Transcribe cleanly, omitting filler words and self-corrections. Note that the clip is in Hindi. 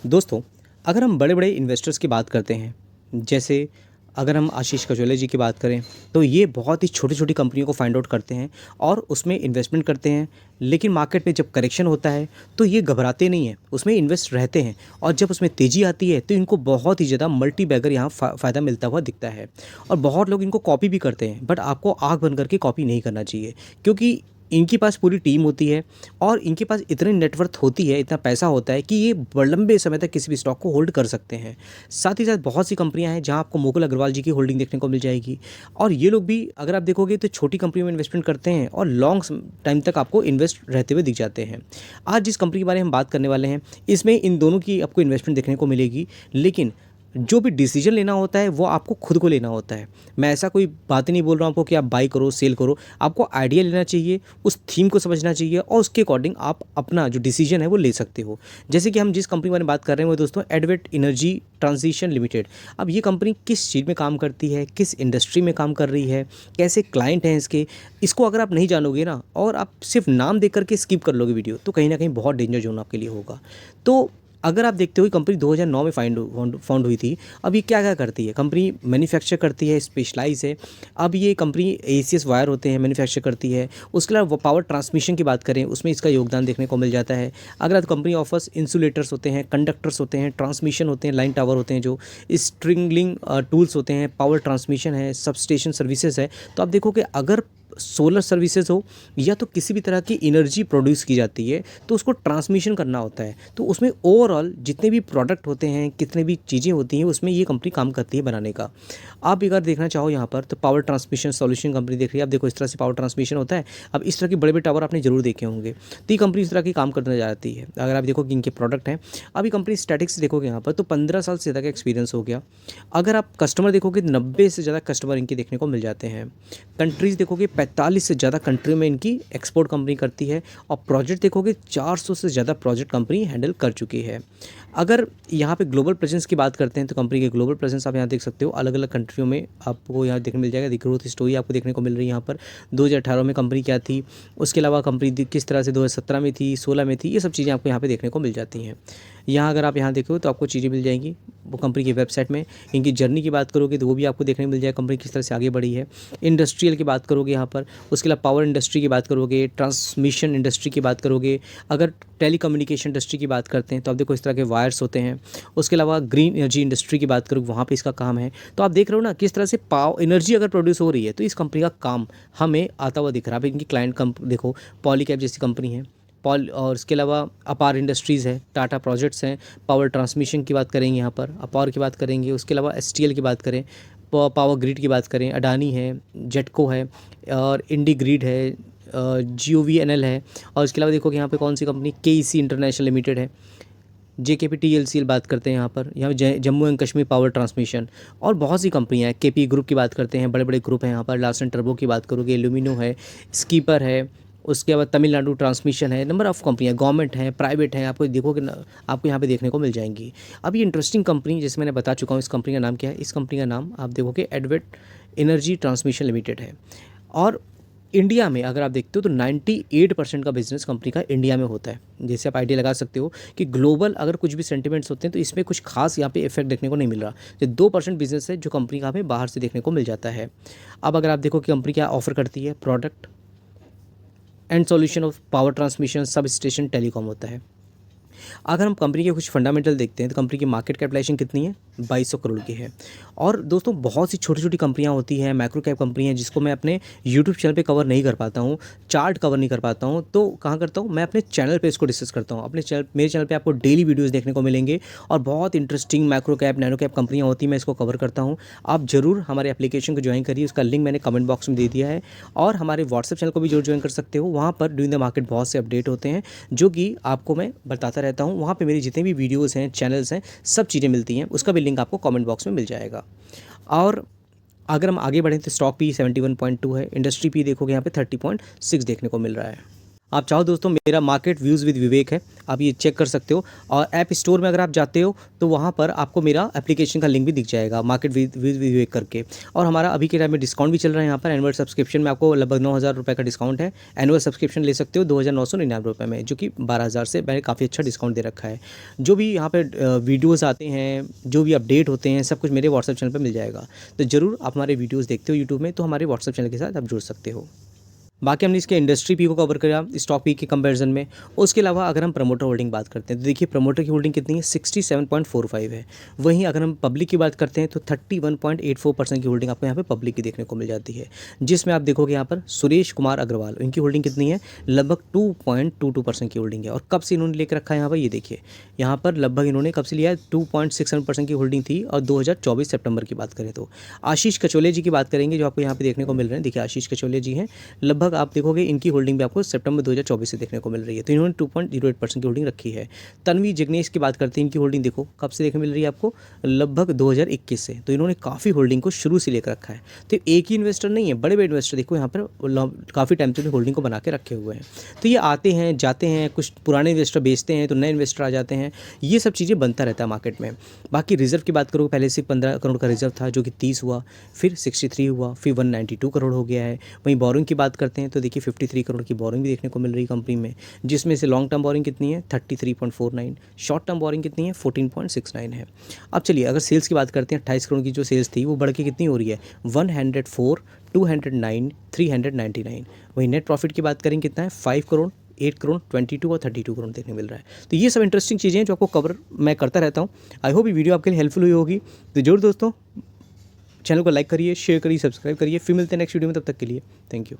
दोस्तों, अगर हम बड़े-बड़े इन्वेस्टर्स की बात करते हैं, जैसे अगर हम आशीष कचोले जी की बात करें, तो ये बहुत ही छोटी-छोटी कंपनियों को फाइंड आउट करते हैं और उसमें इन्वेस्टमेंट करते हैं। लेकिन मार्केट में जब करेक्शन होता है, तो ये घबराते नहीं हैं, उसमें इन्वेस्ट रहते हैं और जब उसमें तेज़ी आती है, तो इनको बहुत ही ज़्यादा मल्टी बैगर यहाँ फ़ायदा मिलता हुआ दिखता है और बहुत लोग इनको कॉपी भी करते हैं, बट आपको आँख बंद करके कॉपी नहीं करना चाहिए क्योंकि इनके पास पूरी टीम होती है और इनके पास इतनी नेटवर्थ होती है, इतना पैसा होता है कि ये लंबे समय तक किसी भी स्टॉक को होल्ड कर सकते हैं। साथ ही साथ बहुत सी कंपनियां हैं जहां आपको मुकुल अग्रवाल जी की होल्डिंग देखने को मिल जाएगी और ये लोग भी अगर आप देखोगे तो छोटी कंपनियों में इन्वेस्टमेंट करते हैं और लॉन्ग टाइम तक आपको इन्वेस्ट रहते हुए दिख जाते हैं। आज जिस कंपनी के बारे में हम बात करने वाले हैं, इसमें इन दोनों की आपको इन्वेस्टमेंट देखने को मिलेगी, लेकिन जो भी डिसीजन लेना होता है वो आपको खुद को लेना होता है। मैं ऐसा कोई बात ही नहीं बोल रहा हूँ आपको कि आप बाई करो, सेल करो। आपको आइडिया लेना चाहिए, उस थीम को समझना चाहिए और उसके अकॉर्डिंग आप अपना जो डिसीजन है वो ले सकते हो। जैसे कि हम जिस कंपनी के बारे में बात कर रहे हैं वो दोस्तों एडवेट एनर्जी ट्रांजिशन लिमिटेड। अब ये कंपनी किस चीज़ में काम करती है, किस इंडस्ट्री में काम कर रही है, कैसे क्लाइंट हैं इसके, इसको अगर आप नहीं जानोगे ना और आप सिर्फ नाम देख करके स्किप कर लोगे वीडियो, तो कहीं ना कहीं बहुत डेंजर जोन आपके लिए होगा। तो अगर आप देखते हो कि कंपनी 2009 में फाउंड हुई थी। अब ये क्या क्या करती है? कंपनी मैन्युफैक्चर करती है, स्पेशलाइज है। अब ये कंपनी एसीएस वायर होते हैं मैन्युफैक्चर करती है। उसके अलावा पावर ट्रांसमिशन की बात करें, उसमें इसका योगदान देखने को मिल जाता है। अगर आप कंपनी ऑफर्स इंसुलेटर्स होते हैं, कंडक्टर्स होते हैं, ट्रांसमिशन होते हैं, लाइन टावर होते हैं, जो स्ट्रिंगलिंग टूल्स होते हैं, पावर ट्रांसमिशन है, सबस्टेशन सर्विसेज है। तो आप देखो कि अगर सोलर सर्विसेज हो या तो किसी भी तरह की एनर्जी प्रोड्यूस की जाती है तो उसको ट्रांसमिशन करना होता है, तो उसमें ओवरऑल जितने भी प्रोडक्ट होते हैं, कितने भी चीज़ें होती हैं, उसमें ये कंपनी काम करती है बनाने का। आप अगर देखना चाहो यहाँ पर तो पावर ट्रांसमिशन सॉल्यूशन कंपनी देख रही है। आप देखो इस तरह से पावर ट्रांसमिशन होता है। अब इस तरह के बड़े बड़े टावर आपने जरूर देखे होंगे, तो ये कंपनी इस तरह की काम करने जाती है। अगर आप देखो कि इनके प्रोडक्ट हैं, अभी कंपनी स्टैटिक्स देखोगे यहाँ पर तो 15 साल से ज़्यादा का एक्सपीरियंस हो गया। अगर आप कस्टमर देखोगे 90 से ज़्यादा कस्टमर इनके देखने को मिल जाते हैं। कंट्रीज़ देखोगे 45 से ज़्यादा कंट्री में इनकी एक्सपोर्ट कंपनी करती है और प्रोजेक्ट देखोगे 400 से ज़्यादा प्रोजेक्ट कंपनी हैंडल कर चुकी है। अगर यहाँ पे ग्लोबल प्रेजेंस की बात करते हैं तो कंपनी के ग्लोबल प्रेजेंस आप यहाँ देख सकते हो, अलग अलग कंट्रियों में आपको यहाँ देखने मिल जाएगा। ग्रोथ स्टोरी आपको देखने को मिल रही है यहाँ पर। 2018 में कंपनी क्या थी, उसके अलावा कंपनी किस तरह से 2017 में थी, 16 में थी, ये सब चीज़ें आपको यहाँ पे देखने को मिल जाती हैं। यहाँ अगर आप यहाँ देखो तो आपको चीज़ें मिल जाएंगी वो कंपनी की वेबसाइट में। इनकी जर्नी की बात करोगे तो वो भी आपको देखने को मिल जाएगा, कंपनी किस तरह से आगे बढ़ी है। इंडस्ट्रियल की बात करोगे यहाँ पर, उसके अलावा पावर इंडस्ट्री की बात करोगे, ट्रांसमिशन इंडस्ट्री की बात करोगे, अगर टेलीकम्युनिकेशन इंडस्ट्री की बात करते हैं तो आप देखो इस तरह के वायर्स होते हैं। उसके अलावा ग्रीन एनर्जी इंडस्ट्री की बात करोगे, वहाँ पे इसका काम है। तो आप देख रहे हो ना किस तरह से पावर एनर्जी अगर प्रोड्यूस हो रही है तो इस कंपनी का काम हमें आता हुआ दिख रहा है। अब इनकी क्लाइंट देखो, पॉलीकैब जैसी कंपनी है, पॉल, और इसके अलावा अपार इंडस्ट्रीज़ है, टाटा प्रोजेक्ट्स हैं। पावर ट्रांसमिशन की बात करेंगे यहाँ पर, अपार की बात करेंगे। उसके अलावा एसटीएल की बात करें, पावर ग्रिड की बात करें, अडानी है, जेटको है और इंडी ग्रिड है, GOVNL है। और इसके अलावा देखो कि यहाँ पे कौन सी कंपनी, KEC इंटरनेशनल लिमिटेड है, JKPTLCL बात करते हैं यहाँ पर, यहाँ Jammu and Kashmir power transmission और बहुत सी कंपनियाँ हैं। KP ग्रुप की बात करते हैं, बड़े बड़े ग्रुप हैं यहाँ पर। लार्सन टर्बो की बात करोगे, लुमिनो है, स्कीपर है। उसके बाद तमिलनाडु ट्रांसमिशन है। नंबर ऑफ़ कंपनियाँ, गवर्नमेंट हैं, प्राइवेट हैं, आपको देखोगे ना, आपको यहाँ पे देखने को मिल जाएंगी। अब ये इंटरेस्टिंग कंपनी जैसे मैंने बता चुका हूँ, इस कंपनी का नाम क्या है? इस कंपनी का नाम आप देखोगे एडवेट एनर्जी ट्रांसमिशन लिमिटेड है। और इंडिया में अगर आप देखते हो तो 98% का बिजनेस कंपनी का इंडिया में होता है। जैसे आप आइडिया लगा सकते हो कि ग्लोबल अगर कुछ भी सेंटिमेंट्स होते हैं तो इसमें कुछ खास यहाँ पे इफेक्ट देखने को नहीं मिल रहा। जो 2% बिजनेस है जो कंपनी का हमें बाहर से देखने को मिल जाता है। अब अगर आप देखो कि कंपनी क्या ऑफर करती है, product and solution of power transmission sub station telecom होता है। अगर हम कंपनी के कुछ फंडामेंटल देखते हैं तो कंपनी की मार्केट कैपिटलाइजेशन कितनी है, 2200 करोड़ की है। और दोस्तों बहुत सी छोटी छोटी कंपनियां होती हैं, माइक्रो कैप कंपनी है, जिसको मैं अपने यूट्यूब चैनल पे कवर नहीं कर पाता हूँ, चार्ट कवर नहीं कर पाता हूँ। तो कहाँ करता हूँ मैं, अपने चैनल पे इसको डिस्कस करता हूँ। अपने चैनल, मेरे चैनल पे आपको डेली वीडियोज़ देखने को मिलेंगे और बहुत interesting micro cap, nano cap कंपनियाँ होती हैं, मैं इसको कवर करता हूँ। आप ज़रूर हमारे एप्लीकेशन को ज्वाइन करिए, उसका लिंक मैंने कमेंट बॉक्स में दे दिया है। और हमारे व्हाट्सएप चैनल को भी जरूर ज्वाइन कर सकते हो। वहाँ पर ड्यूरिंग द मार्केट बहुत से अपडेट होते हैं जो कि आपको मैं बताता रहता हूँ। वहाँ पर मेरी जितने भी वीडियोज़ हैं, चैनल्स हैं, सब चीज़ें मिलती हैं। उसका भी लिंक आपको कमेंट बॉक्स में मिल जाएगा। और अगर हम आगे बढ़ें तो स्टॉक पी 71.2 है, इंडस्ट्री पी देखोगे यहाँ पे 30.6 देखने को मिल रहा है। आप चाहो दोस्तों, मेरा मार्केट व्यूज़ विद विवेक है, आप ये चेक कर सकते हो। और ऐप स्टोर में अगर आप जाते हो तो वहाँ पर आपको मेरा एप्लीकेशन का लिंक भी दिख जाएगा, मार्केट विद विवेक करके। और हमारा अभी के टाइम में डिस्काउंट भी चल रहा है यहाँ पर। एनुअल सब्सक्रिप्शन में आपको लगभग 9,000 रुपये का डिस्काउंट है। एनुअल सब्सक्रिप्शन ले सकते हो 2,999 रुपये में, जो कि 12,000 से मैंने काफ़ी अच्छा डिस्काउंट दे रखा है। जो भी यहाँ पे वीडियोज़ आते हैं, जो भी अपडेट होते हैं, सब कुछ मेरे व्हाट्सएप चैनल पर मिल जाएगा। तो ज़रूर आप हमारे वीडियोज़ देखते हो यूट्यूब में, तो हमारे व्हाट्सएप चैनल के साथ आप जुड़ सकते हो। बाकी हमने इसके इंडस्ट्री पी को कवर किया स्टॉक पी के कंपैरिजन में। उसके अलावा अगर हम प्रमोटर होल्डिंग बात करते हैं तो देखिए प्रमोटर की होल्डिंग कितनी है, 67.45 है। वहीं अगर हम पब्लिक की बात करते हैं तो 31.84% की होल्डिंग आपको यहाँ पे पब्लिक की देखने को मिल जाती है। जिसमें आप देखोगे यहाँ पर सुरेश कुमार अग्रवाल, इनकी होल्डिंग कितनी है, लगभग 2.22% की होल्डिंग है। और कब से इन्होंने लेकर रखा है यहाँ पर, ये देखिए यहाँ पर लगभग इन्होंने कब से लिया है, 2.67% की होल्डिंग थी। और 2024 सितंबर की बात करें तो आशीष कचोले जी की बात करेंगे, जो आपको यहाँ पे देखने को मिल रहे हैं। देखिए आशीष कचोले जी हैं, लगभग आप देखोगे इनकी होल्डिंग भी आपको सितंबर 2024 से देखने को मिल रही है। तो इन्होंने 2.08% की होल्डिंग रखी है। तन्वी जिग्नेश की बात करते हैं, इनकी होल्डिंग देखो कब से देखने मिल रही है आपको, लगभग 2021 से। तो इन्होंने काफ़ी होल्डिंग को शुरू से लेकर रखा है। तो एक ही इन्वेस्टर नहीं है, बड़े बड़े इन्वेस्टर देखो यहाँ पर काफ़ी टाइम से होल्डिंग को बना के रखे हुए हैं। तो ये आते हैं जाते हैं, कुछ पुराने इन्वेस्टर बेचते हैं तो नए इन्वेस्टर आ जाते हैं, ये सब चीज़ें बनता रहता है मार्केट में। बाकी रिजर्व की बात करोगे, पहले से 15 करोड़ का रिजर्व था, जो कि 30 हुआ, फिर 63 हुआ, फिर 192 करोड़ हो गया है। वहीं बोरिंग की बात करते हैं तो देखिए 53 करोड़ की बोरिंग भी देखने को मिल रही है कंपनी में, जिसमें से लॉन्ग टर्म बोरिंग कितनी है, 33.49, शॉर्ट टर्म बोरिंग कितनी है, 14.69 है। अब चलिए अगर सेल्स की बात करते हैं, 28 करोड़ की जो सेल्स थी वो बढ़ के कितनी हो रही है, 104, 209, 399। वहीं नेट प्रॉफिट की बात करें कितना है, 5 करोड़, 8 करोड़, 22 और 32 करोड़ देखने मिल रहा है। तो ये सब इंटरेस्टिंग चीज़ें हैं जो आपको कवर मैं करता रहता हूँ। आई होप ये वीडियो आपके लिए हेल्पफुल हुई होगी। तो जरूर दोस्तों चैनल को लाइक करिए, शेयर करिए, सब्सक्राइब करिए। फिर मिलते हैं नेक्स्ट वीडियो में, तब तक के लिए थैंक यू।